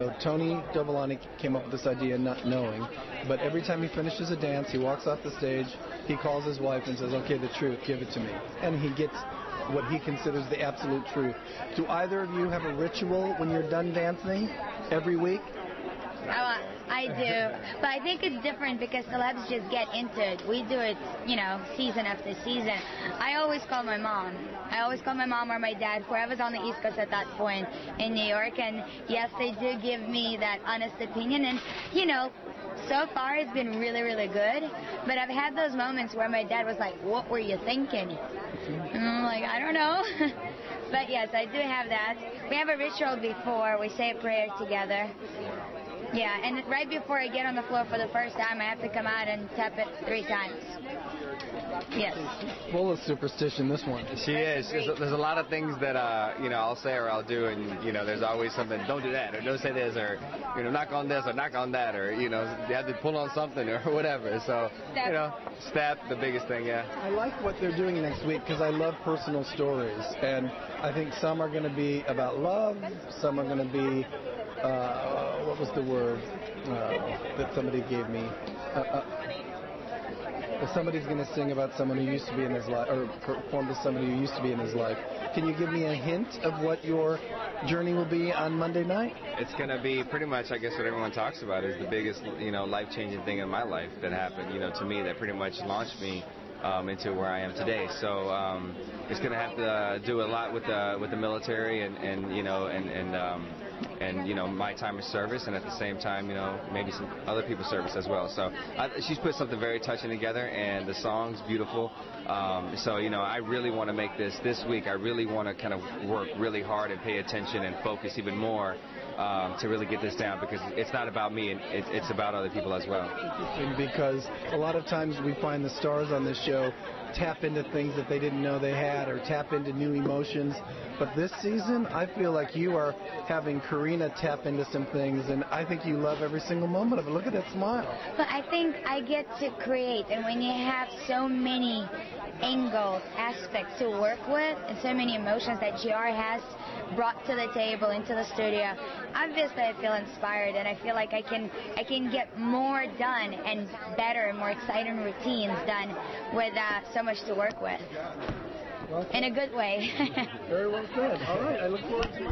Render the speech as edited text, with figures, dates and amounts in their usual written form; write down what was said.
So Tony Dovolani came up with this idea not knowing, but every time he finishes a dance, he walks off the stage, he calls his wife and says, okay, the truth, give it to me. And he gets what he considers the absolute truth. Do either of you have a ritual when you're done dancing every week? I do, but I think it's different because celebs just get into it. We do it, you know, season after season. I always call my mom. I always call my mom or my dad, whoever's on the East Coast at that point in New York. And yes, they do give me that honest opinion. And, you know, so far it's been really, really good. But I've had those moments where my dad was like, what were you thinking? And I'm like, I don't know. But yes, I do have that. We have a ritual before. We say a prayer together. Yeah, and right before I get on the floor for the first time, I have to come out and tap it 3 times. Yes. Full of superstition, this one. She is. There's a lot of things that, you know, I'll say or I'll do, and, you know, there's always something, don't do that, or don't say this, or, you know, knock on this, or knock on that, or, you know, you have to pull on something, or whatever. So, Step. you know, step, the biggest thing, yeah. I like what they're doing next week because I love personal stories, and I think some are going to be about love, some are going to be, what was the word that somebody gave me? Somebody's going to sing about someone who used to be in his life, or perform to somebody who used to be in his life. Can you give me a hint of what your journey will be on Monday night? It's going to be pretty much, I guess, what everyone talks about is the biggest, you know, life-changing thing in my life that happened, you know, to me, that pretty much launched me into where I am today. So it's going to have to do a lot with the military and you know, and you know, my time of service, and at the same time, you know, maybe some other people's service as well. So she's put something very touching together, and the song's beautiful. So, you know, I really want to make this week. I really want to kind of work really hard and pay attention and focus even more to really get this down, because it's not about me, and it's about other people as well. Interesting, because a lot of times we find the stars on this show tap into things that they didn't know they had, or tap into new emotions. But this season, I feel like you are having Karina tap into some things, and I think you love every single moment of it. Look at that smile. But I think I get to create, and when you have so many angles, aspects to work with, and so many emotions that J.R. has brought to the table, into the studio, obviously I feel inspired, and I feel like I can get more done and better and more exciting routines done with so much to work with. Well, in a good way. very well said. All right, I look forward to